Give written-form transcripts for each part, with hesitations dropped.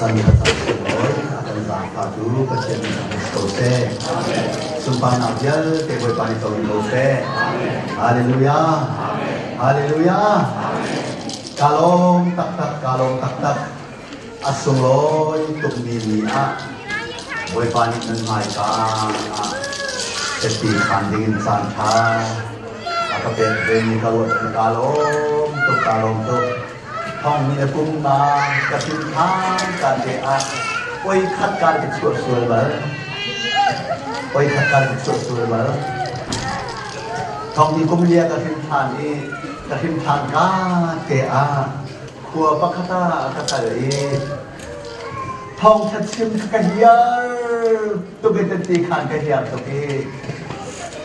Sami atas semua akan zafat dulu kecil dosa. Sumpah nabial teboleh pani tahu dosa. Haleluya. Haleluya. Kalong tak asungloy tuk nilia. Boleh pani nengai kang. Seti kandingin sanca. Atau berdeni kalong tuk. Hong ni pun ma kesimpulan kerja, oi khatkar kesusul bar, Hong ni pun dia kesimpulan kerja, kuah kata ini, Hong tersim kerja, tu berhentikan kerja tu ke,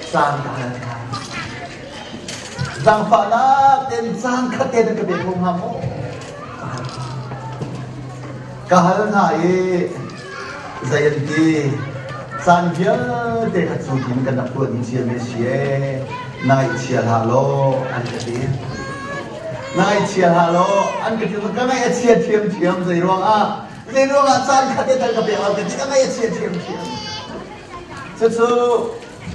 sangat Zang fana dan zang kate dan kebekung hamu. Kahal ngai zayanti sanjia dekat sujin kan dapat insial mesie nai cial halo an kati kan nai ciam zairuang zang kate dan kebekung kati kan nai ciam sesu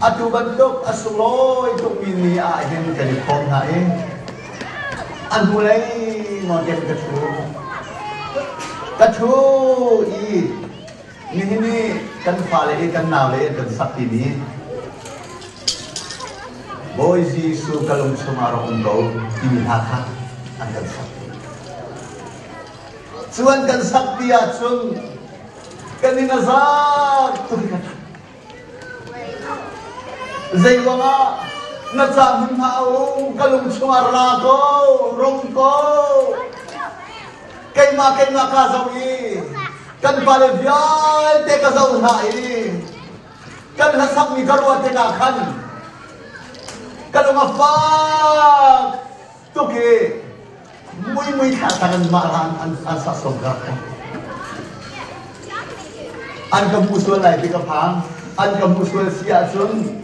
atu bentuk asuloy tuk mini ahem kali kong hae anulai model katu ini kan fale kan naule kan sakti ni boy Yesus kalung sumarong engkau dimihaka akan sakti cuan kan sakti acun kan inazak tuh kata Zaiwanga nacamin hao kalung sumarna ko rongko kay makasawi kan palevyal te kasaw hai kan hasak ni karwa te nakan kalung afak tuke muy katakan maran an sasogak an kamusul lai pikapang an kamusul siasun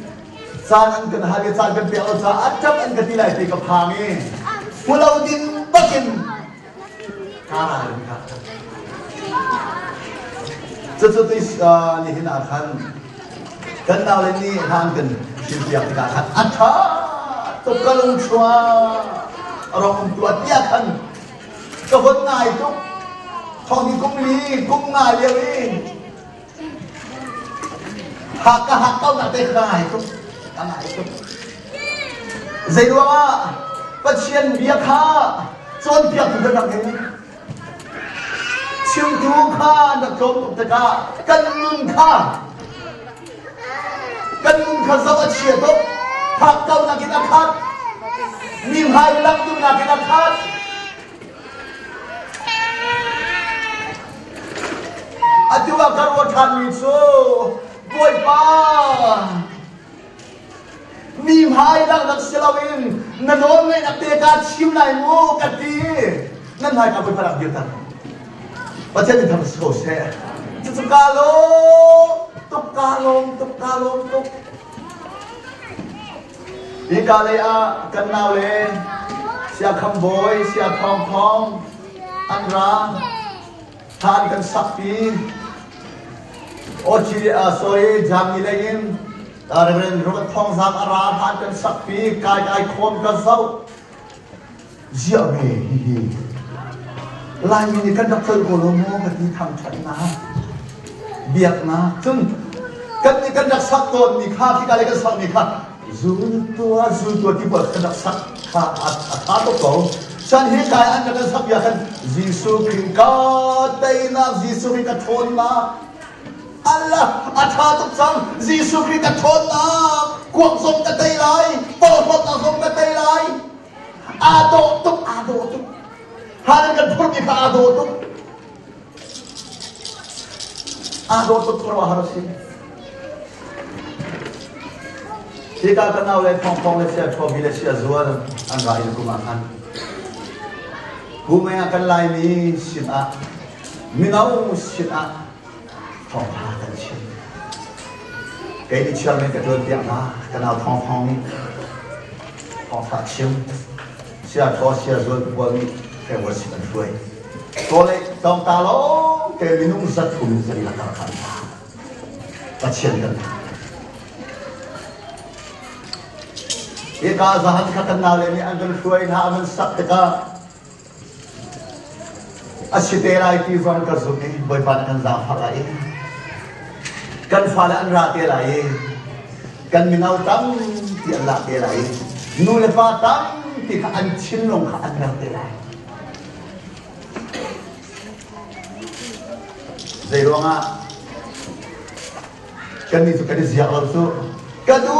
Sangan kan hari sangan piau saat jam an ketilai di kepangi pulau din bakin karan sesuatu ni hinakan kenal ini hangken siap dikatakan acha tuk kalung cua orang tua dia kan kehon ngai tuk thong ni kum ngai lewi hak kau nak tekai tuk Zaidwa pasien dia kha chon pia tu nak ni chim tu kha nak chom tu ka kan mun kha zawa chia tu hak kau nak kita khat nim hai lam tu nak kita khat atua karwa than mi so boy pa Nim hai lang silawin nanon ngay naktekat simlay mo kati nan hai ka parang gyutan patay din tapos ko siya tukalong ikalay kanawle siya kamboy siya pong anra tan kan sakti sorry jamilayin Reverend Robert Thong Zak Aram Hankan Sakpi Kai Khom Kasau Zia me Lai ni kan dak thoi ko lo mo ka ti thang chat na biak na chung kan ni kan dak sak ton ni kha ki ka le kan sak ni kha zu tua ti ba kan dak sak kha to ko san hi kai an kan sak ya kan Jisu Khin ka tai na Jisu Khin ka thon na Allah achatuk sang Jisu Christ ka thon na kuang som ka tay lai pol hot na som ka tay lai ado tuk haran kan thon ki ka ado tuk korwa harosin Jika kenal oleh pong lesia chobi lesia zuar angga ini kumakan Bumay akan lain ni sina minau sina Thong siya. Kaya di siya may katulad diyan na kanal thong ni thong siya. Siya zuwa buwan ni kaya wala siya tuloy. Tole tong talong ke minung zat kum zari la kar kan pathian kan ye ka zahan khatan na le ni angal shuai na aman sak ka asitera ti zon ka zuki boy pan kan za phalai kan phala an ra te lai kan minau tam ti Allah te lai nu le pa tam ti ka an chin long ka an ra te lai zai ronga kan ni tu kan zia also kadu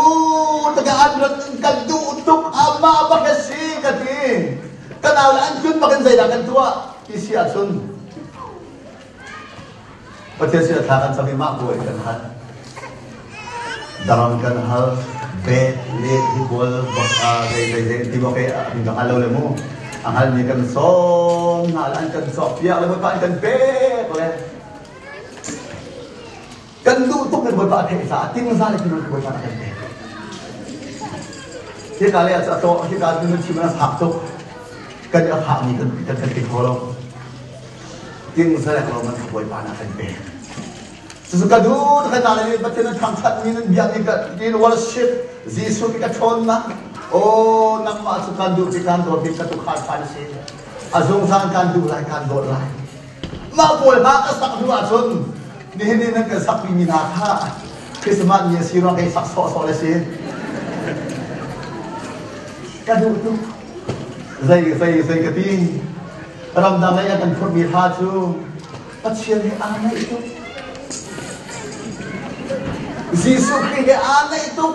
taga adrat kadu tuk ama bakasi kati kanawla an kun bakan zai da kan tua isi asun pathe sia thakan sabi ma boy kan han daram kan hal be le hibol baka dai ti bo kay ang alo le mo ang hal ni kan som halan kan sopia le mo pa kan be le kan du tuk kan boy pa thai sa ting sa le kin boy pa kan beที่การเรียกโตที่การที่มันชิมนะผักทุกกันจะผักนี่กันติดคอเราจริงแสดงเรามันขบวนปานากันเป็นสุดกระดูขนาดนี้ประเทศนั้นทำทัดนี้นั้นเบียดนี่ก็ยินวอลชิปจีสุกิกระชนนะโอ้นักมาสุกันดูที่การตัวพิกตุขาดฟันเสียอาสงสารการดูรายการโดดไล่มาป่วยมากก็สักดูอาชนนี่นั่นก็สักปีมีนาค่าคริสต์มาสเนี่ยซีร้องไอ้สักโซเลยสิkadu tu zai kati ramdam lai akan phur mi ha chu pathian he ana itu jisu ki he ana itu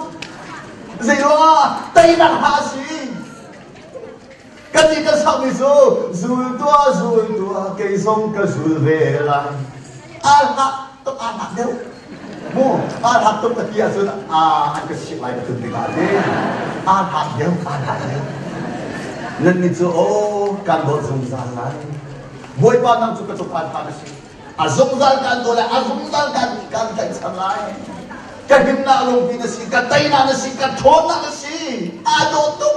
zai ro tai na ha si kati ka sa mi so zul tua ke song ka zul ve la al ha to ana deu mo al ha to ka tia sun an ka shi lai ka tu ti ka de al ha deu nan ni chu o kan bo zung zal lai boy pa nang chu ka chu pan pa na si a zung zal kan do la a zung zal kan kan chan lai ka him na long pi na si ka tai na si ka thon na si a do to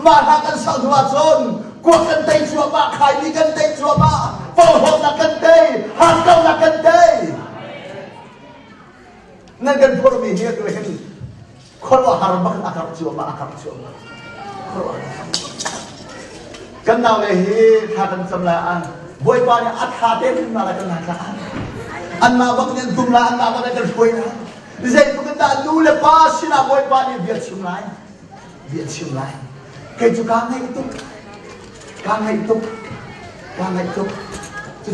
ma ha kan sa dua chon ko kan tai chu ba khai ni kan tai chu ba po ho na kan tai ha ka na kan tai nan kan por mi hi to hen khol wa har ba akap chu ba kan nào le hi tha kan sam la an boy pa ni at ha te na la kan la an ma bak nen tum la an ma ba kan khoi na zai tu kan da lu le pa sina boy pa ni viet chim lai ke chu ka ngai tu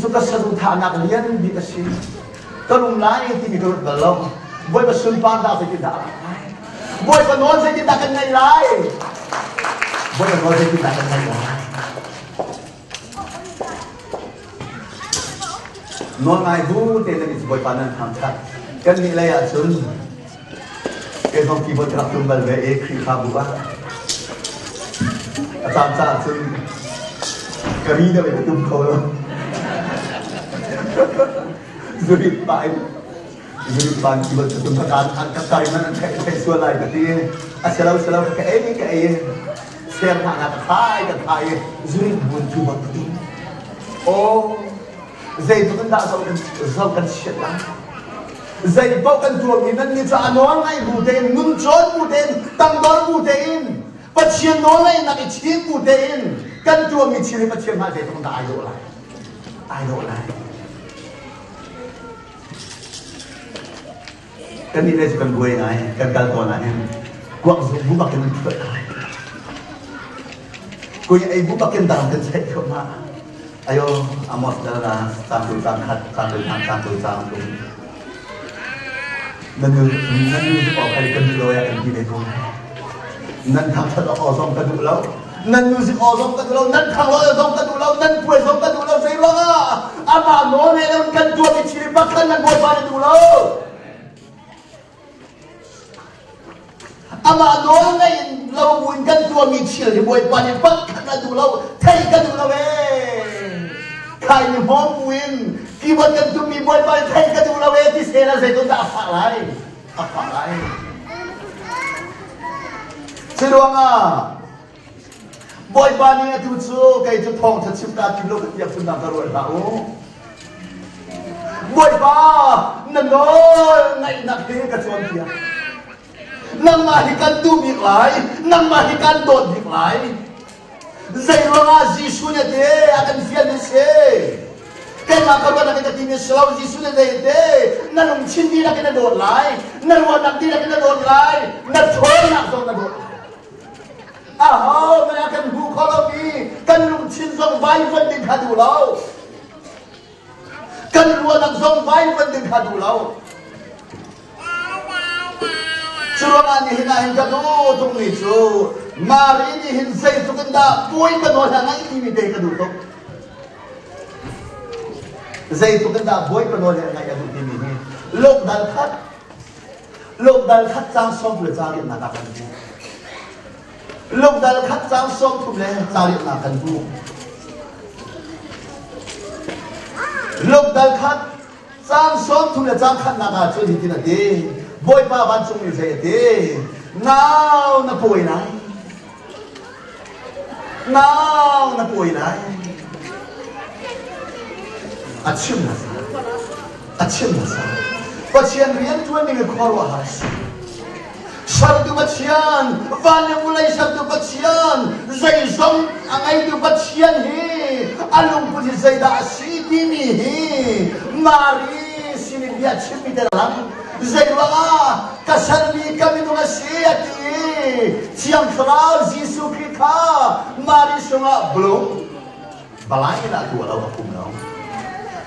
chu ka sa du tha na lian bi ka si ka lum lai ti mi ko da lo boy pa sun pa da se ki da boy pa non se ki da kan ngai lai boy pa non se ki da kan ngai lai non ai bu te na ni boy pa nan tham chat kan ni lai a chun ke song ki bo tra tum bal ve e khri kha bu ba a tam cha chun ka ri da ve tum kho lo zuri pai zuri pan ki bo tum ka an ka kai man kai su lai ka ti a selau ka ai xem hạ là khai zuri bun chu ba ti o zai tu kan da sau kan shit la zai bao kan tu mi nan ni cha anol ngai bu te nun chon bu te tang dor bu te in pathian no lai na ki chin bu te in kan tu mi chi pathian ma te tong da ai do lai kan ni le kan buai ngai kan kal to na hen kwak zu bu ba kan tu kai ko ai bu ba kan da kan sai ko ma ayo amos dala sambil tangkat sambil tangkum nan nu ko kai kan lo ya kan di ko nan thang thật o som ka du lo nan music o som ka du lo nan thang lo som ka du lo nan puai som ka du lo sai lo ama no ne kan tu ki chiri pak kan nan boy pa du lo ama no ne lo bun kan tu mi chiri boy pa ni pak kan du lo thai ka du lo ve khai ni hom win ki bon kan tu mi boy pa thai ka du lo ve ti se na se tu da fa lai Sirong boy bani tu chu kai chu thong cha chim ta kim lo ka tiap sun na ka ro ta o bội ba nâng ngôi ngày nặng thế cả chuông kia nâng mà hi căn tu việc lại nâng mà hi căn đột việc lại dây loa Giêsu này thế akan phiền đi xe cái mà các bạn cái tin Islam Giêsu này thế nâng ông chín đi là cái đột lại nâng hoàn nặng đi là cái đột lại nâng thôi nặng rồi nâng đột hô mẹ akan bu kalau ni kan lung chín dòng vai vẫn đi khadu lâu kan luar nang dòng vai vẫn đi khadu lâu Suruhan ni hinahin ka do tung ni chu mari ni hin say tu kanda boy ka do na ngai ni te ka do to say tu kanda boy ka do na ngai ka do ti ni lok dal khat chang som le cha ri na ka kan bu lok dal khat chang som tu le cha ri na kan bu lok dal khat chang som tu le cha khat na ka chu ni ti na de boy pa ban chung ni say te nào na bồi lại nào na bồi lại achim na sa pasien rian tuan ni khorwa has sardu pasien van mulai sardu pasien zai zong angai du pasien hi alung pu zai da si ti ni hi mari sini dia chimi dalam zai wala kasarli kami tu nasiati siang keral Yesus Kristus mari sunga belum balai nak tu walau aku mau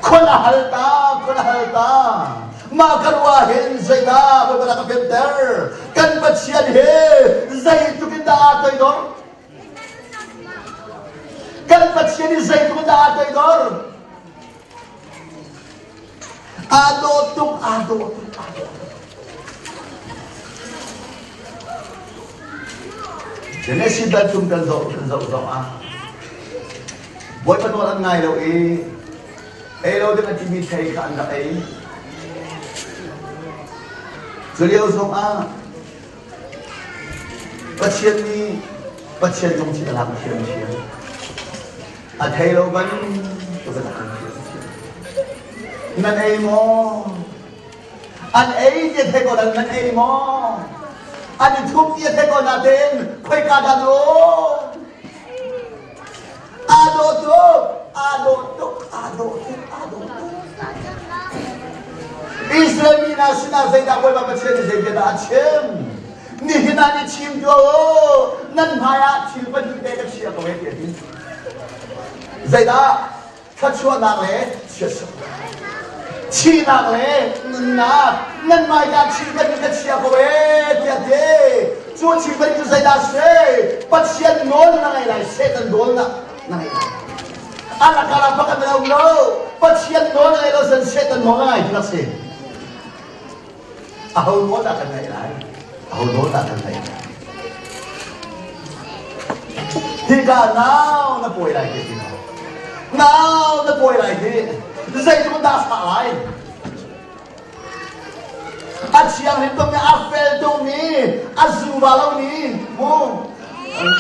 kona halta maka ruahin zai da beberapa kapiter kan bacian he zai tu kita atoi dor kan bacian zai tu kita atoi dor ado Genesis dan tum kan zau boy panoran ngai lo lo dengan timi thai ka anda Zuriau zong Pasien jong ci dalam chiam thai lo ban tu ka kan nan mo an je thai ko dan nan mo anh thúc kia thế còn là tên quay cả đàn ô ado Israel na sina zai da quay bằng chuyện zai kia đã chiếm ni hina ni chiếm cho nan haya chiếm bên đây cái chuyện của cái gì zai da thật chua nặng lẽ chết chi nặng lẽ nan mai da chiếm bên cái chuyện của cái gì chúa chỉ bên cái zai da se bắt xiên nôn na này se tan nôn na này anak kalau pakai dalam lo bắt xiên nôn na lo sen se tan nôn này kita se ahul nôn akan naik Hingga now na boy lại cái gì now na boy lại cái dây chúng ta phá lại siang itu punya apel tu ni azubalau ni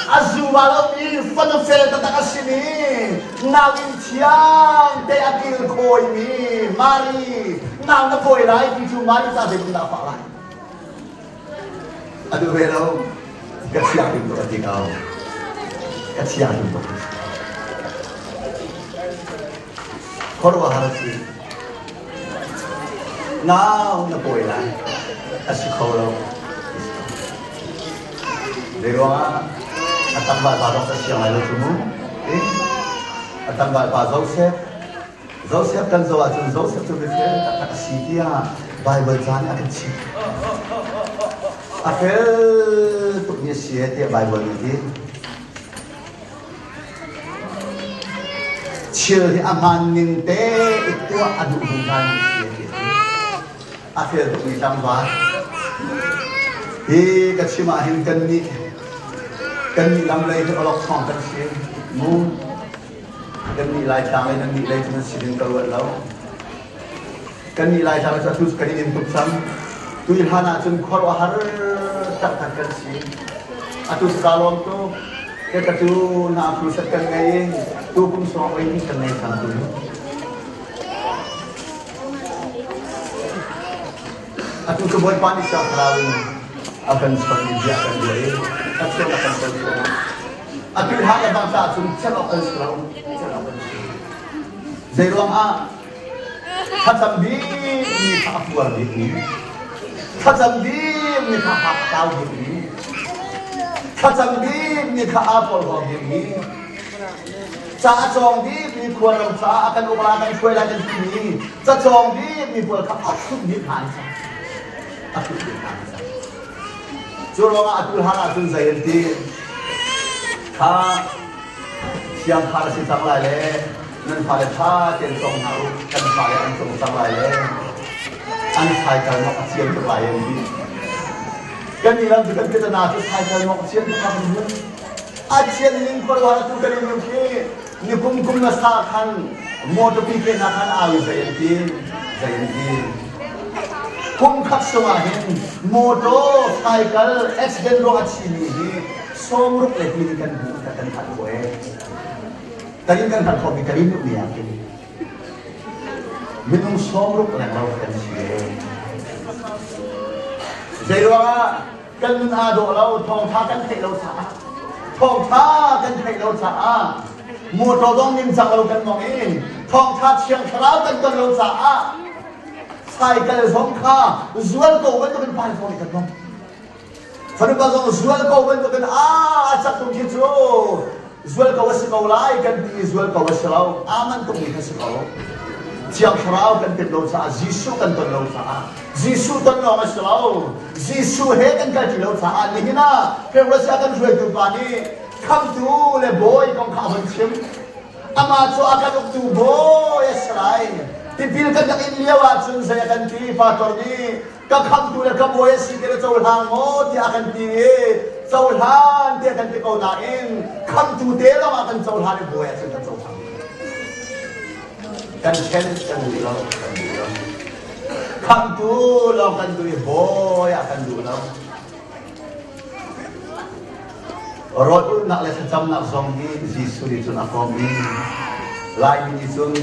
azubalau ni fanafel tentang sini nawin siang te akil koi ni mari now na boy lại thì chúng mari ta dây chúng ta phá lại aduh hero kasihan itu hati kau kasihan itu korwa harus now na boy lại asikolo dewa atambal padok sa siang lalu tumu atambal pa Joseph kan Joseph tu betul kata sidia Bible jan akan si apel tu ni sia dia Bible ni chill di aman ninte itu adu bukan akhir tu ni tambah kecimahin kan ni lamlai tu olok song kan si mu kan ni lai chang kan ni lai tu sidin kalau lau kan ni lai chang satu sekali input sam tu ilhana cun khor har tak kan si atu sekalom tu kita tu nak pusatkan ngai tu pun soal ini kan ngai sam tu Aku kebuat panik sekarang akan seperti dia akan jadi. Aku akan berdoa. Aku hanya bangsa akan celok sekarang. Jadi ruang a, kacang di tak keluar ini, kacang di tak tahu ini, kacang di tak apel ini. Cha chong di mi khua ram cha akan ubah akan kuai lagi ni. Cha chong di mi buat kap aku ni kan sa. Aku ni kan sa. Jurong aku hara sun zain di. Kha siang hara si sang lai le. Nan pha le tha ten song hau kan pha le an song sang lai le. An sai kal nok siang tu lai ni. Kan ni lam kan kita na tu sai kal nok siang tu kan ni. Acian ning perwara tu kan ni. Ni kum nasa kan motor pikin akan awi zayantin kum kat sumahin motor cycle accident ro achini hi somruk le pili kan bu kan koe tadi kan kan kopi kali ni ya minum somruk le mau kan sie zairwa kan ado lau thong tha kan thei lau sa thong tha kan thei lau sa mua trâu đông nhìn sang lâu cần mong in thong thắt xiang khảo cần lâu sa sai cái giống kha zual ko vẫn cần phải phong cần mong phần bao giờ zual ko vẫn cần chắc tung chi chu zual ko sẽ câu lại cần đi zual ko sẽ lâu aman tung đi sẽ câu xiang khảo cần lâu sa Giêsu cần lâu sa Giêsu cần lâu sẽ lâu Giêsu hết cần cái lâu sa ni na cái rồi sẽ cần rồi tu pani come to le boy kong kawan sim ama so akan uktu boy esrai tipil kan dak inliawa sun saya kan ti fator ni ka come to le ka boy si kira chol hang mo ti akan ti chol han ti akan ti ko na in come to te lo akan chol han boy sun ka chol hang kan chen kan du lo come to lo kan du boy akan du lo Rodul nak le secam nak song ni Giêsu di chun akom ni lai ni chun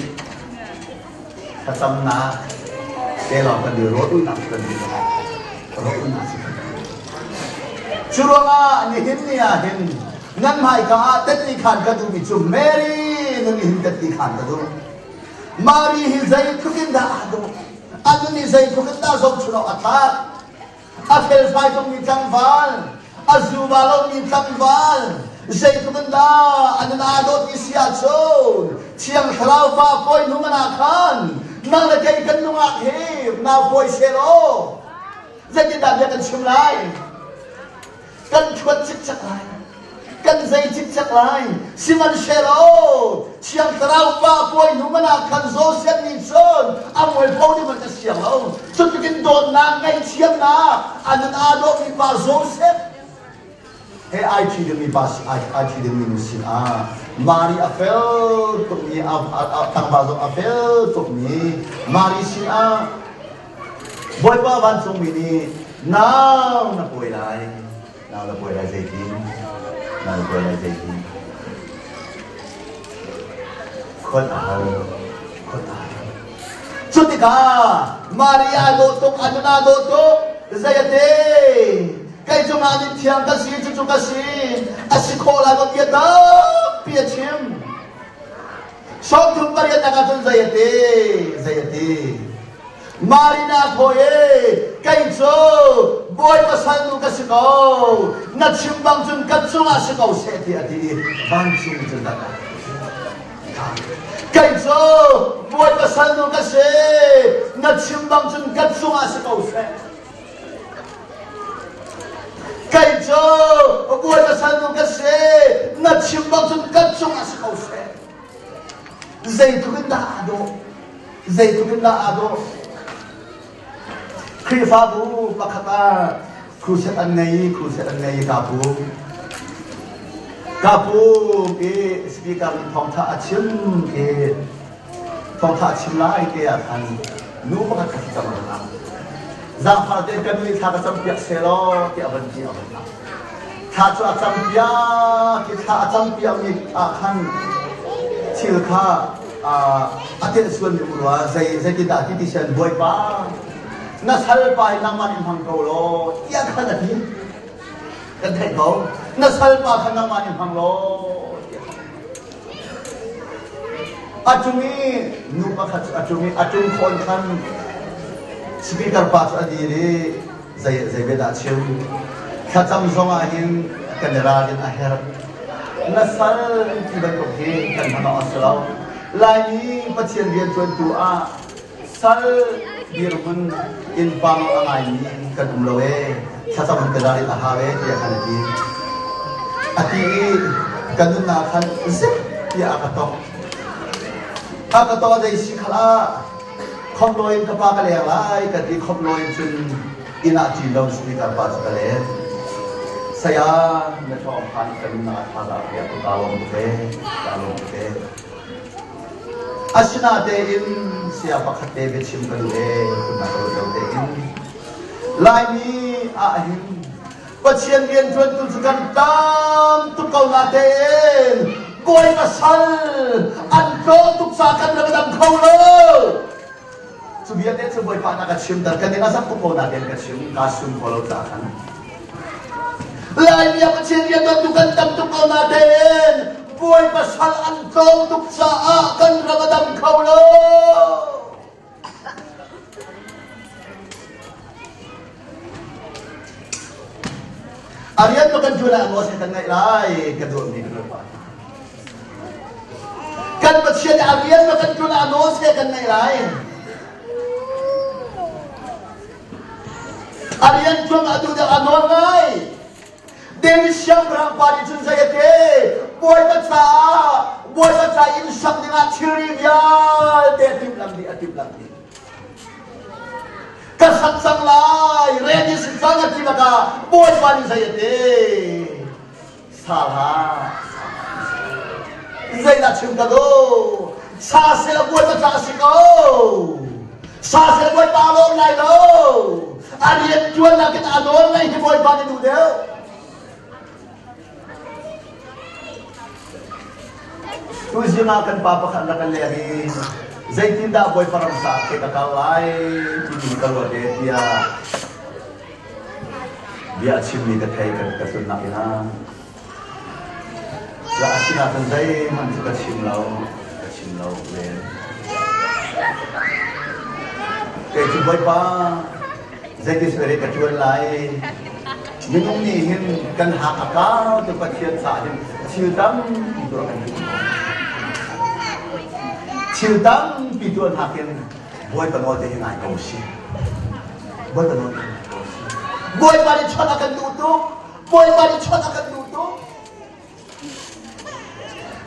secam na ke lo kan di rodul nak kan di rodul nak churonga ni hin ni a hin ngan mai ka tet ni khan ka du mi chu Mary ni hin tet ni khan ka du Mary hi zai thukin da adu adu ni zai thukin da zong chuno atat akhel sai tong ni chang val Azubalong ni tangval, zai kumanda, ananadot ni siyason, siyang halawa po'y numanakan, nang nagkaikan nung akhib, na po'y sero, zai kinabya kan sumlay, kan chuat chikchak lay, kan zai chikchak lay, siman sero, siyang halawa po'y numanakan, zosyan ni son, amoy po di man kasiyang lo, so tikin doon na ngay siyang na, ananadot ni pa zosyan, Hey, I see them in bus. I see them in sin. Mari afel to me. Tangbazo afel to me. Mari sin boy pa ban song mini. Now na boy lai. Now na boy lai zaitin. Now na boy lai zaitin. Khot ao. Chutika. Mari ado to anuna do to zayate. Cái chúng ta đi thiam ta xí chúng ta xí, khô lại một cái đó, bịa chim, xong chúng ta đi ta chúng zayati, Marina thôi, cái chỗ boy mà sang lúc cái câu, nát chim băng chúng cắt chúng ta câu sẽ thì băng chúng chúng ta, cái chỗ boy mà sang lúc cái nát chim băng chúng cắt chúng ta câu sẽ cái chỗ buổi mà sáng nông cái xe na chim băng chung cắt chung à sao xe dây thu cái đá đó khi pha bu pakata khuset anh này kapu cái speaker phong thả chim lại cái anh nu có cái gì mà Zang haratin kami thaka sampiak selo ki abanti abanta. Thachu sampiak mi akan silka atin suan urwa zai kita titisan boy pa na salpa naman imhang kaulo iya kana di kan thai ko na salpa kan naman imhang lo acungi nupa khat acung khon khan speaker pass adiri zai beda chiu khatam zonga hin kanera din aher na sal tiban ko he kan hana aslau lai ni pathian rian chuan tu a sal dirmun in pang angai ni kan umloe khatam kanera din ahawe dia kan di ati kanuna khan zip ya akatok dai sikhala khomloi ka pa ka le lai ka ti khomloi chun ina ti lo speaker pa ka le saya na thom khan kan na thala ya to kalom te asina te in sia pakhat te be chim kan le na ro te in lai ni a hin pathian rian chuan tu kan tam tu kau na te koi ka sal an ko tuk sa kan na dam khau lo subiat dia sebuah pak nak cium dan kan dia sak ko na den ka cium kasum follow ta kan lai dia pathian dia tu kan tam tu kau na den koi ka sal an ko tuk sa kan na dam khau lo Arian tu kan jula angos kan ngai lai kedua ni kedua pa kan pathian Arian tu kan jula angos kan ngai lai Arian tu adu dah anon ngai Dewi siang berang padi chun saya ke boy baca in sam dengan ciri dia atip lagi kasat sang lai ready sangat tiba boy padi saya ke salah saya nak cium kado sasel boy baca siko sasel boy palong lai lo Arian jual lagi tak anon ngai di boy padi tu dia tu zina kan papa kan nak lagi zai tinda boy param sa ke kakalai tu kalau dia chimni ka thai ka sunna ina la asina kan zai man ka chimlau le ke tu boy pa zai ke sere ka chuan lai minung ni hin kan hak akal tu pathian sa hin childam tu kan childam pituan hakin boy tanod hin ai ko si boy tanod boy bari chona kan tutu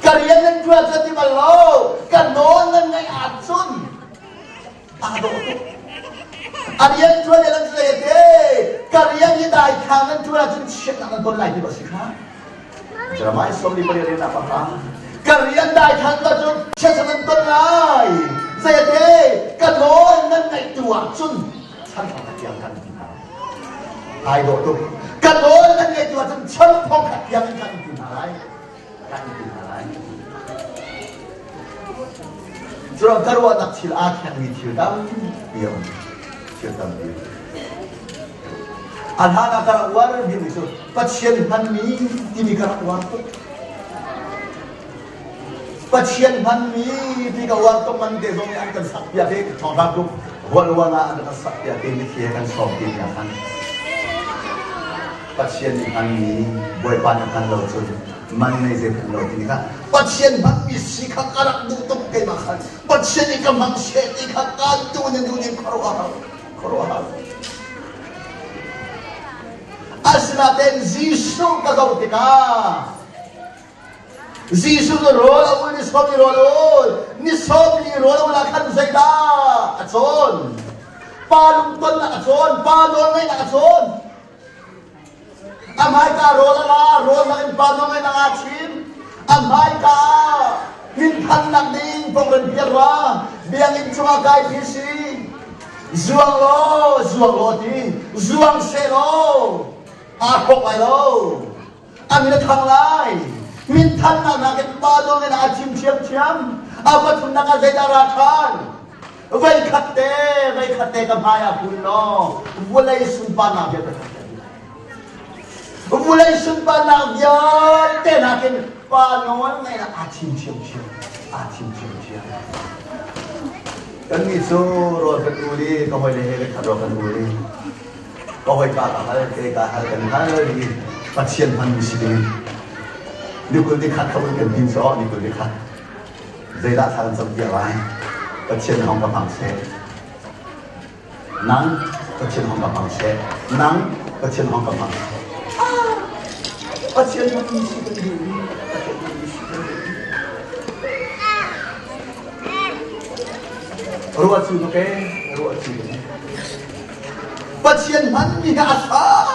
kariyan ng jual sa timalo kanon ng ngay atsun ado to ariyan jual lang sa ite kariyan ni dai kang ng jual atsun shit na don lai di ba sikha Jeramai somli pa rin apa ka kariyan dai kang ng jual shit na don lai sa ite kanon ng ngay jual atsun san ka katiyan kan ai độ tu kanon ng ngay jual atsun chan phong katiyan kan pinalai Jurang karwa nak sil akhir ni ciudam biom ciudam biom. Alhana karawar biom itu pasien hanmi ini karawar tu. Pasien hanmi di karawar tu mande zong yang kan sakya dek thongrak tu walwana ada sakya dek ni kia kan sopi ya kan. Pasien hanmi boy panakan lo tu. Man na isip lo ini kan pasien bang isi kakarak butuh kay makan pasien ika mangset ika kanto na dunia karuahal as natin Zisu kagawti ka Zisu no rola ul ni sobi rola wala kan zayda atson palungton na atson palong ngay na atson amai ka rola in pano ngay nangachim amai ka mintan nagding pongren pirwa biang inchunga kay pisi zuang lo ti zuang selo ako kayo amin at hanglay mintan nagding pano ngay nangachim chiyam apat nang azay daratan vậy khát tê cầm hai à phun nó vô lấy sung pan nào vậy vô lấy sung pan nào vậy tên nào kia và nói này là chim kan ni so ro kan uli ko hoy le ka ro kan uli ko hoy ka ka kan ha ni patient han mi sibi ni ko ni khat ka kan tin so ni ko ni khat dei da than sam dia lai patient hong ka phang se nang patient hong ka phang se nang patient hong ka phang patient han mi sibi ruột chịu cái ruột chịu pasien hắn bị ngã phá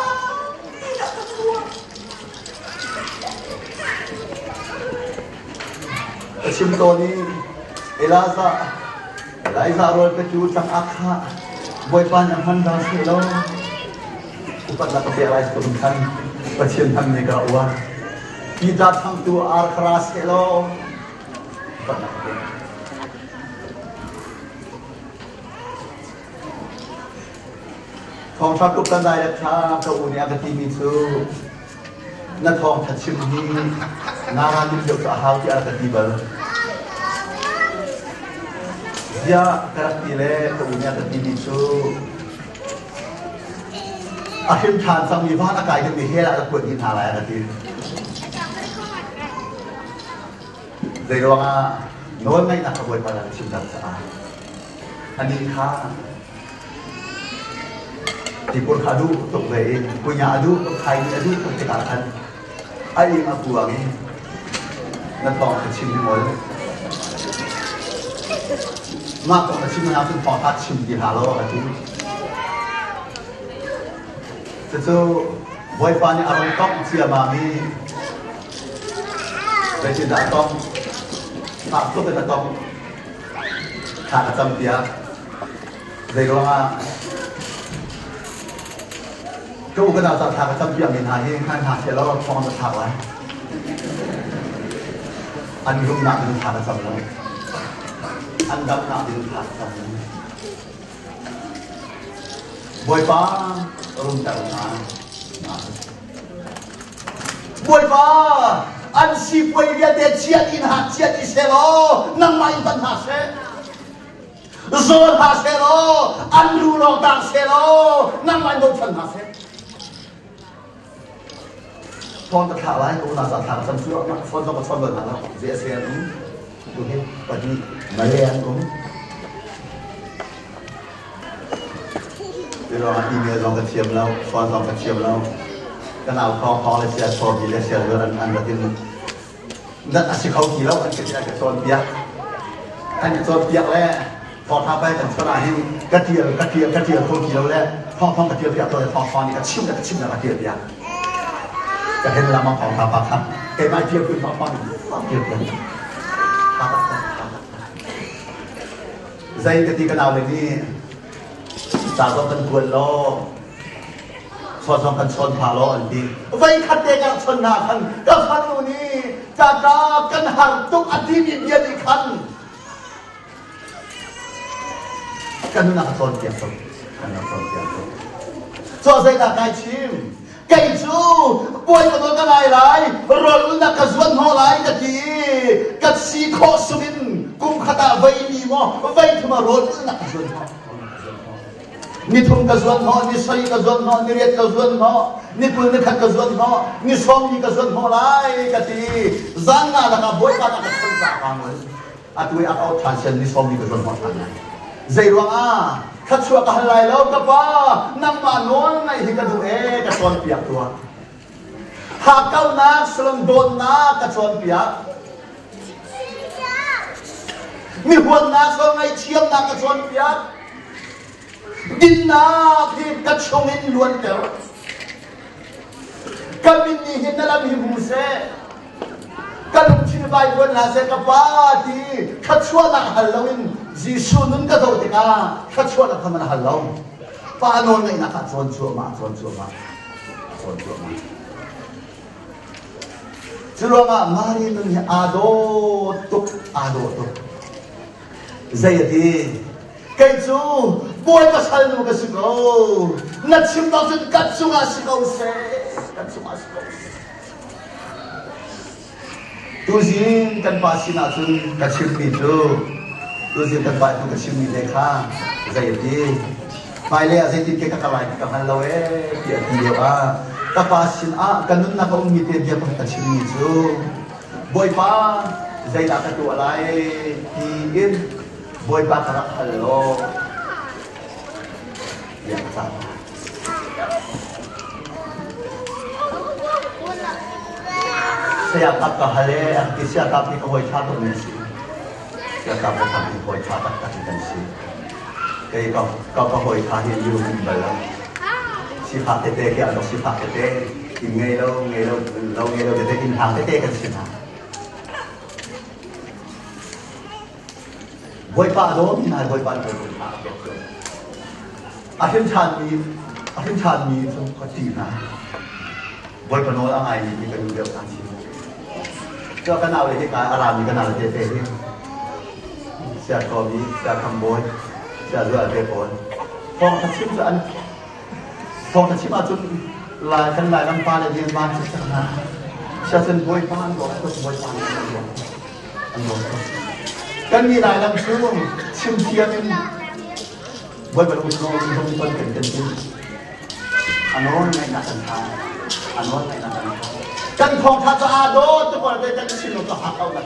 pasien tôi ni Eliza rồi cái chú chẳng ác ha boy pan yang hắn đang xin lo upat là cái Eliza của mình thân pasien hắn này cả uang kita thằng tu ar keras lo upat là cáiทองทับลูกกันได้แล้วครับตัวอุณยากติมิซูนั่นทองทัดชิมนี้นารานิยมกับฮาวที่อากติบาลยากระติเล่ตัวอุณยากติมิซูอาชิมทานสังมีฟ้าอากาศจะมีเฮล่าและปวดกินหาอะไรอากติเดี๋ยวว่าโน้นไม่นักขบวนการชิมดับสะอาดอันนี้ค่ะที่คนขาดูตกเลยปุญญาดูใครดูตกที่การทันไอ้มาปวงนั่นต้องชิมที่หมดมากกว่าชิมน้ำซึ่งพอทัดชิมที่หาโลกันที่จะเจอไวไฟเนี่ยอารมณ์ต้องเสียมามีแต่จินตนาต้องขาดก็เป็นต้องขาดจำเดียเรียกว่าก็อุปการะสัตว์ทางจำเปียกมีนายที่ข้างทางเสร็จแล้วฟองจะถักไว้อันรุ่มหนักเป็นทางจำเลยอันดำหนักเป็นทางจำเลยบวยฟ้ารุ่มแต่รุ่มน้ำบวยฟ้าอันสีบวยเรียนเด็ดเชียดินหักเชียดิเซโลนั่งไม่ปัญหาเซโซนหาเซโลอันรูลองต่างเซโลนั่งไม่โดนปัญหาเซฟอนตะขาไล่กูน่าจะทำซ้ำๆนะฟอนต้องมาฟอนเบิร์นแล้วเสียเสียดูให้ปฏิมาเรียนกูเดี๋ยวเราอีเมลลองกระเทียมแล้วฟอนลองกระเทียมแล้วก็เอาคอเลยเสียโซนดีเลยเสียเรื่องอันกระดิ่งนั่นอาชีพเขาขี่แล้วอันเกิดจากโซนเปียกอันโซนเปียกแล้วพอทำไปแต่ขณะที่กระเทียมคนขี่แล้วท้องกระเทียมเปียกตัวท้องนี่ก็ชิมแล้วกระเทียมเปียกจะเห็นเรามาของทาปากครับเก็บมาเทียบขึ้นท้องเทียบกันใจกติกาเลยนี่จากต้องกันควรล้อสอนกันชนพาล้ออันดีไว้ขัดเด็กกันชนหน้าคันก็คันอยู่นี่จากกันหักทุกอาทิตย์เดียวอีกคันกันนู่นนักชนเกี่ยวกับกันนักชนเกี่ยวกับชอบใจตาไก่ชิมไก่จูป่วยกับตัวกันอะไรรอลุ้นนักกระสวนหัวไหลกะทีกัดซีโคสุบินกุมขตาไว้มีมั้งไว้ที่มารอลุ้นนักกระสวนหัวนี่ทุ่มกระสวนหัวนี่ใส่กระสวนหัวนี่เรียกกระสวนหัวนี่ปืนนี่ขัดกระสวนหัวนี่ซ้อมนี่กระสวนหัวไหลกะทีจังงาแล้วก็ป่วยกันนักกระสวนสามวันอัตวิเอาทรานเซนนี่ซ้อมนี่กระสวนหัวทำไงใจร้องขัดชัวกันไหลแล้วกับว่านั่งมาโน้นในที่กระดูกระสวนเปียกตัวหากเก้านักสลังโดนนักกระสวนเปียกมีหัวนักสลังไอเชียมนักกระสวนเปียกดินนักที่กระชงอินล้วนเต๋อกำมินนี่เห็นนั่นละมีหูเสกำลังชินใบล้วนหาเสกับว่าที่ขัดชัวนักฮัลโลวินจีซูนุนกระโดดติกาขัดชัวนักทำมันฮัลโลป้าโนนนี่นักขัดชวนชัวมาจุลมามารีนุนอาโดตุใจดี cái chú bôi cái sal nó cái sự câu nát chim tao chân cắt chung à sự câu se cắt chung à sự câu tu zin kan pa sin a chun ka chim mi chu tu zin kan pa tu ka chim mi de kha zai ti mai le a zai ti ke ka kalai ka han lo e ti a ti a ka pa sin a kanun na ka um mi te dia pa ka chim mi chu boi pa zai da ka tu alai ti in boi pa ka rak hal lo ya sa saya tak kahale, saya tak ni kau chat tu mesti. Saya tak boleh ni kau chat tak tak kita mesti. Kau kau kahil you ni balang. Si hak tete ke atau si hak tete, ingai lo tete in hak tete kan si hak. Boy pa do ni boy pa tu. Akhir chan ni tu kau cina. Boy pa no ang ay ni kan dia kan si. Cho cái nào thì cái làm cái nào là thế thế sẽ có gì sẽ cầm bôi sẽ rửa về bôi phong thật chim là phong thật chim mà chút là thân lại năm ba là liên ban sẽ chẳng hạn sẽ thân bôi pan đó có bôi pan anh nói cái gì lại làm xuống chim thiên bôi bật uống không phân cảnh chân chim anh nói này là thần thà anh nói này là thần thàกันทองทัศอาโดทุกคนได้กันชิโนก็หาเอาละ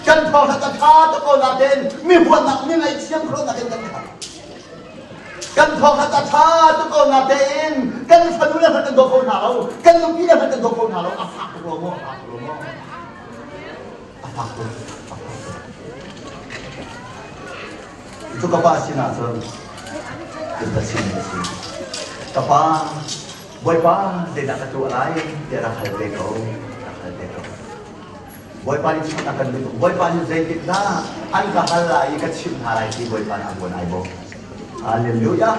กันทองทัศอาทุกคนละเด่นมีหัวหนักมีไงเชี่ยงโคตรละเด่นกันทองทัศอาทุกคนละเด่นกันฟันดูแลพันกันโดคนหาเรากันลุกยี่แลพันกันโดคนหาเราอาฝากโรโมอาฝากitu kapasi na so kita sini kapa boy pa de nak tu alai dia nak hal beko boy pa ni cuma akan begitu boy pa ni zai kita an ka hal lai ka chim halai ti boy pa na bon ai bo haleluya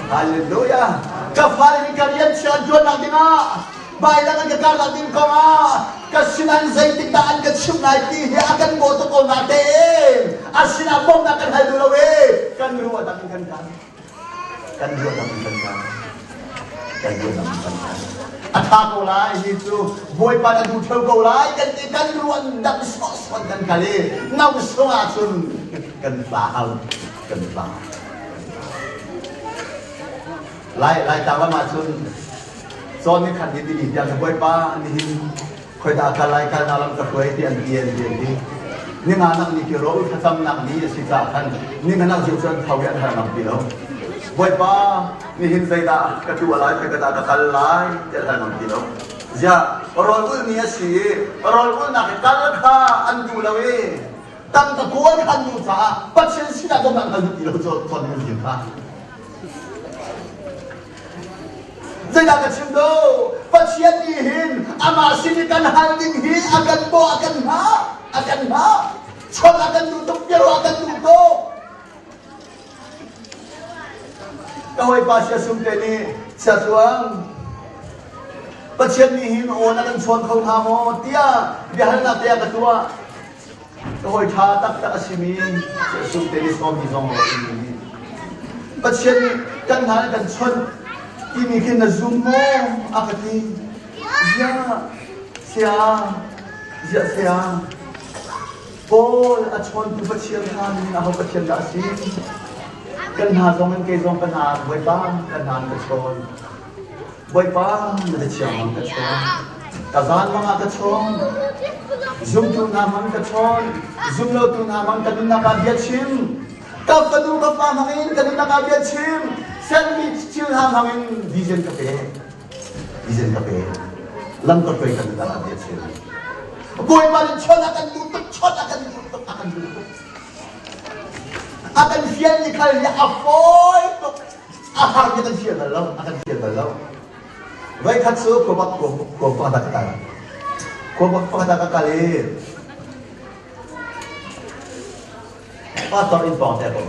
haleluya ka fal ni kalian sia jon nak dina bai lang ka kar lang din ko ma ka sinan zai kita an ka chim nai ti he akan bo to ko na te asina bom na kan hal dulawe kan ruwa ta kan ruwa ta kanกันดูน้ำกันอาทาโกลายนี่จูบวยปาดูเทลโกลายกันตีกันรวนดับสอสกันกันเลยน้ำสงอาชุนกันปลาเอากันปลาไล่ตามว่ามาชุนโซนนี้ขันดีดีอย่างบวยปานี่คอยตากันไล่กันนาลำกับคอยที่อันเดียนนี่งานนักนี่กิโลถ้าจำนักนี้สิจ้าขันนี่งานนักจิ๋วชนเขาเรียนทางนักกิโลboy pa ni hin sai da ka tu alai ka da ka kalai te ta non kilo ja rol ul ni asi rol ul na ka kal kha an du lawe tam ta ko khan nu sa patchen si da dom an kilo zo ni kha zai da ka chim do patchen ni hin ama sin kan hal ding hi akan bo akan ha chon akan du tok pero akan du to kawai pa siya sumte ni siya suang patchen ni hin o na kan chon khau tha mo tia bihal na tia ka tua kawai tha tak ta asimi siya sumte ni som ni zong ni patchen ni kan ha kan chon ti mi kin na zoom mo akati sia Paul at chon tu patchen ha ni na ho patchen da si kan ha zong kan zong kan ha boy pa kan ha ka chon boy pa na chiang ka chon ka zan mga ka chon zoom tu na man ka chon zoom lo tu na man ka dun na ka biat chim ka padu ka pa hangin ka dun na ka biat chim sen mi chill ha hangin vision ka pe lam ka pe ka dun na ka biat chim boy pa ni chon akan tutuk akan tutuk akan sian ni kali afoy tu ahar kita sian dalam akan sian dalam baik katsu ko pa kata kali pator impong teko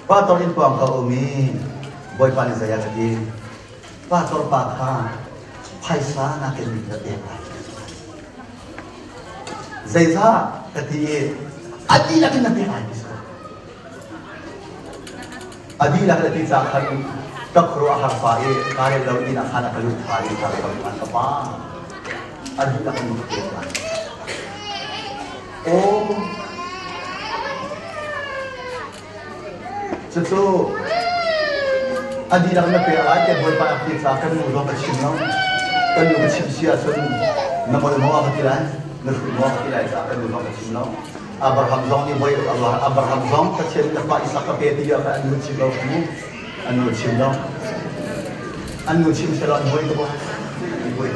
pator impong ka umi boy pani saya tadi pator pakha paisa na ken ni te zaisa kati adi na ken na te adi lang na tisa kan kakro ahar pa kare law din ang hana kalut hari kare kaluan ka pa adi lang ang makikita oh so adi lang na pera ay boy pa ang tisa kan mo ba sino kan yung siya sun na mo ka tilan na mo ka tilan sa kan mo ka sino Abraham zong ni boy Allah Abraham zong kecil lepas Isa kapeti dia kan anu cilo ni anu cim selon boy tu boy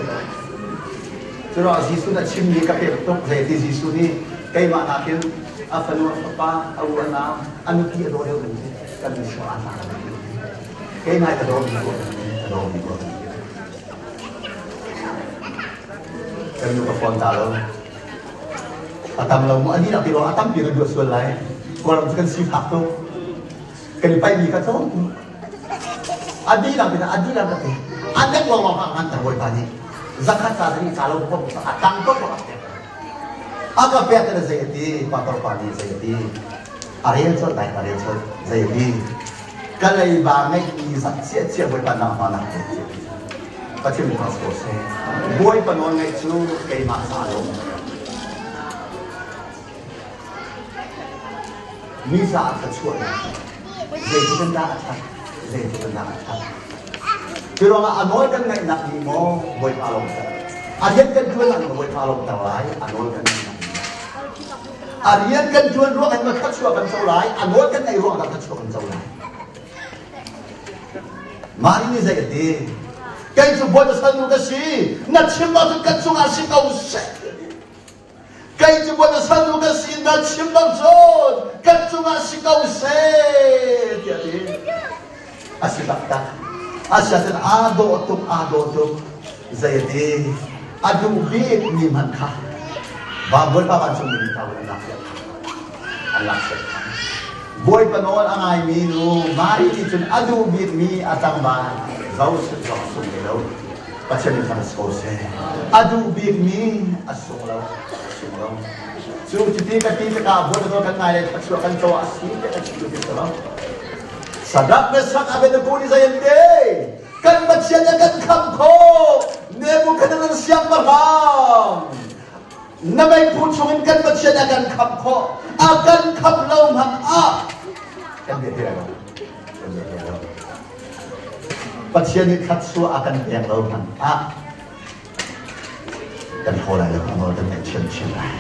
Surah Zisu na cim ni kapeti tu saya di Zisu ni kay manakin afanu apa awana anu ti ado ado kan Surah na kay na ado ado kan lu ka phone talo atam lo mo ani na pero atam pi do so lai ko ram kan si phak to kan pai ni ka to adi lang ka anak lo lo kan ta boy pani zakat sa ni kalo ko atang ko ko aga pe ta zayati pator pani zayati ariel so zayati kalai ba ngai ni sa che boy pan na ma na pachim ni pas ko se boy panon ngai chu kai ma sa lo Misa at katsua Zay ko ganda at pero nga anol kan nga inak mo boy palong ta ariyan kan tuan ang boy palong tawai anol kan inak ariyan kan tuan ruang ang magkatsua kan saulay anol kan nga ruang ang katsua kan saulay mari ni zay ati kaya sa boy na sanu kasi natsimba sa katsua si kausay kaya sa boy na sanu kasi natsimba zon katsua si kausay asibakta asyatan ado tuk zayadi adu bit ni manka babol pa man sumili tawon ang laksa boy panon ang ay minu mari itun adu bit mi atang ba zaus sumilo pasyani sa skose adu bit mi asunglaw so titika ka boy no kan nai pasyo kan to asite at dito Sadap na sak abe na kuni sa yende. Kan matsya na kan kamko. Nemo ka na ng siyang marham. Na may putsungin kan matsya na kan kamko. Akan kamlaw man Kan dia tira. Patsya ni katsu akan piyanglaw man Kan hola lang ano kan may chim ay.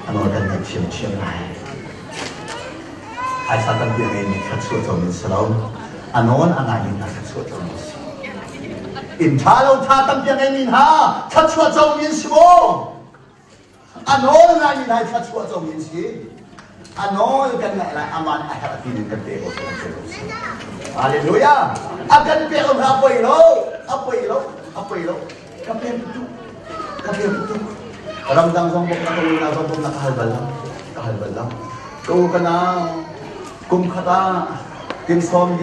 Ano kan may chim ay. Ay sa tanong yung katsuo min salaw anon ang ayin na katsuo min intalaw tatang yung ha katsuo min mo anon ang ayin na katsuo min si anon kan na aman ay harapinin kan teo hallelujah akan pero apoy lo kapyan puto ramdam sang bok na tuloy na sa bok na kahalbal lang kau ka na kum khata kin som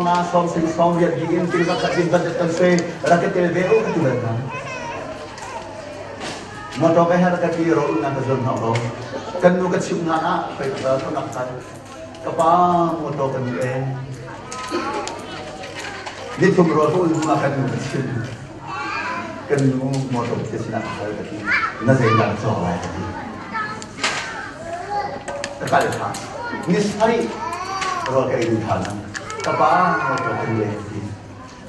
na som sing som ya digin kin ka khatin ba tan se raketel be o khatulan na moto ka har ka ti ro na ka zon na ro kan nu ka chim na pe ka to nak kan ka pa moto kan ni tum ro to lu ma kan nu ka chim kan nu moto ke sina ka har ka ti na zai na so la ka ti ka le tha Nisari roh kayu dalam, kapal motor kereta,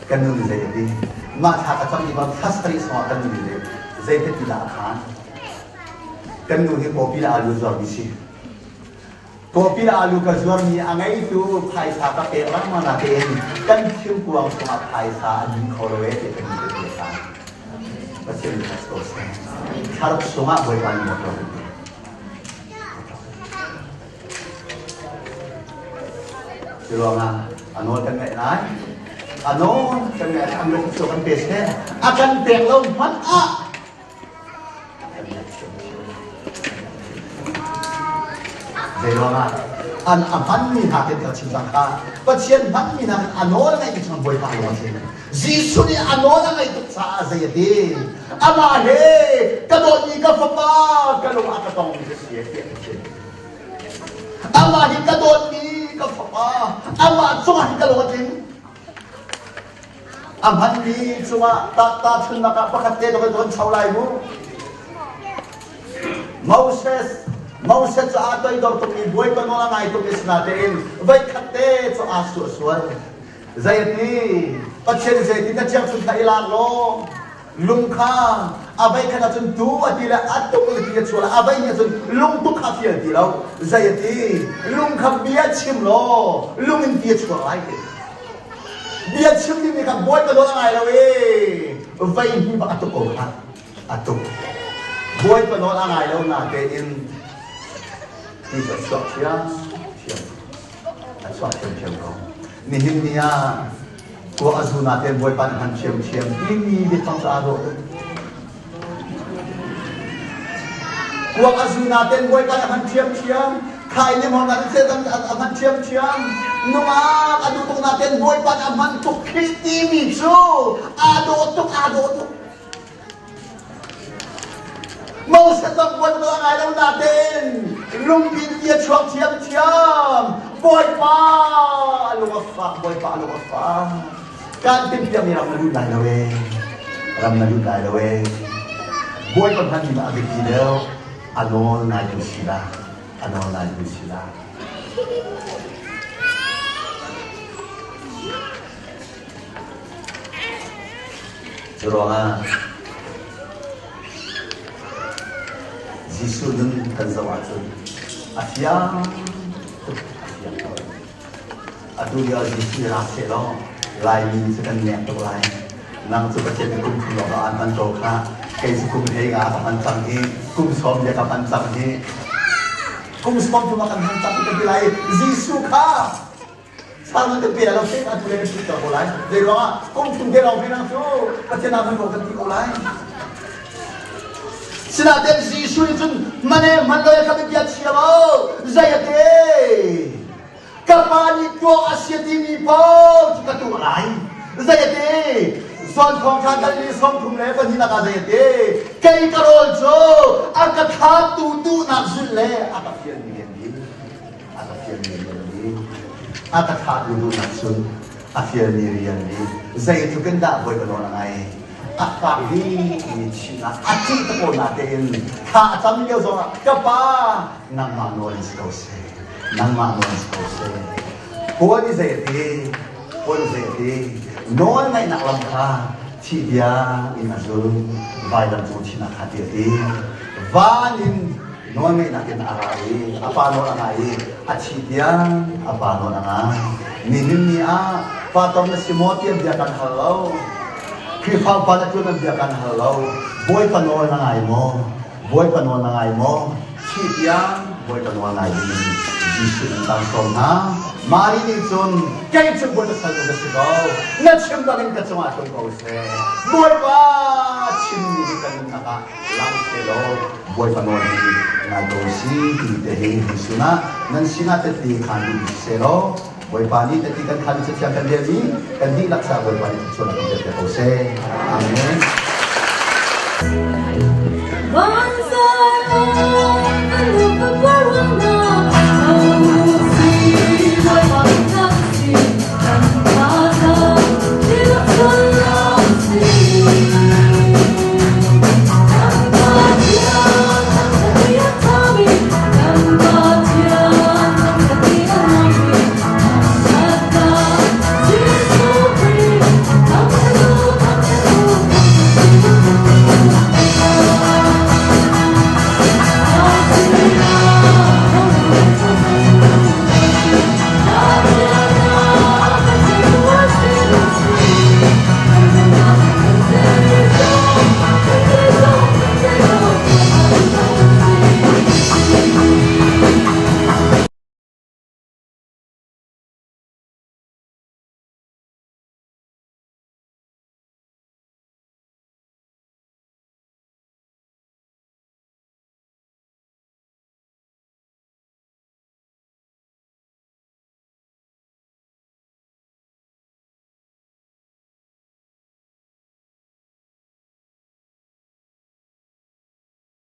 kanun jadi, mata kacang di bawah khasari semua kanun jadi, jadi tidak akan, kanun ini kopi alu jual bisi, kopi alu kejual ni angai itu paisa pakai orang mana ten, kan cium kuang semua paisa di korwe itu biasa, pasti lihat kosnya, harus semua boleh pakai motor. Siluangan, ano kan may nai, ano kan may ang lukusukan pesne, akan penglaw man Siluangan, an aman ni hatin ka cimbang ka, pasien man ni namin ano na ikit ng boy pa kayo sila. Zisu ni ano na ito sa azayadi, amahe, kadoni ka papa, kalunga ka tong siya. Amahe kadoni kapapa ama cuma hikalotin amhan ni cuma ta chun naka pakate don chaulai mu Moses atoi dor to mi boy ko no ngai to is natin vai khate cho asu suan zaiti pachen zaiti na chang sun thailand lo lung kha abai kana chun tu atila atu ko ti chola abai nya chun lung tu kha fiel ti lo zaiti lung kha bia chim lo lung in ti chola lai bia chim ni ka boy ko no ngai lo vai hi ba atu ko ha atu boy ko no ngai lo na te in đi cho sọt chiang sọt chiang ko ni hin nia ko azuna ten boy pan han chiang ti mi di tang sa ro ko azuna ten boy pan han chiang khai ni mo na se tam han chiang numa adu tung na ten boy pan man tu ti mi chu ado Moses ang buwan mo ang alaw natin. Lumpin niya chiyam. Boy pa! Alungas pa. Kantin niya miram na lunay lawe. Boy pa man nila agad ilaw. Ano na yun sila. Pero nga, Jisu nun kan zawatun asyam adu dia Jisu rase lo lai min sekan nek to lai nang su pachen kum lo ga an to kha kai su kum he ga ka man chang hi kum som ya ka man chang hi kum som tu makan han chang ka bilai Jisu kha sama te pia lo se adu le su to lai de lo kum tum de lo pinang su pachen na man ko ka ti ko lai Sinatin si Isu itun mane manloy kami kiat siya mo Zayate Kapanit ko asyati ni po Chikatungalay Zayate Son kong kagali son kumle Panhina ka Zayate Kay karol so Akathat tutu naksunle Akafyan ni Akathat tutu naksun Afyan ni Riyanli Zayate ganda boy ko na ngay Akari China Ati ko natin Ka atam niyo so Kapa Nang manulis ko se Huwag ni Zayati Noon ngay nakalam ka Chibya Inazun Vaidan po chinakatiti Vanin Noon ngay natin aray Apano na ngay At chibya Apano na nga Ninin niya Patong na si Moti ang diyakan halaw Kifang pala ko ng diyakan halaw, boy panoon na ngay mo, Chipyang, boy panoon na ngay mo, Jisu ng tangkong ha, marinig son, kayo siyang boy na sa lugas ikaw, natsiyambagin ka sa atong kause, boy pa, chimili ka ng naka-lang silo, boy panoon na dosi, titehin Jisu na, nan sinatati kandung silo, Boy pani tetikan kami setiap kali kan dilaksa boy pani sudah kita pose. Amin. Bangsa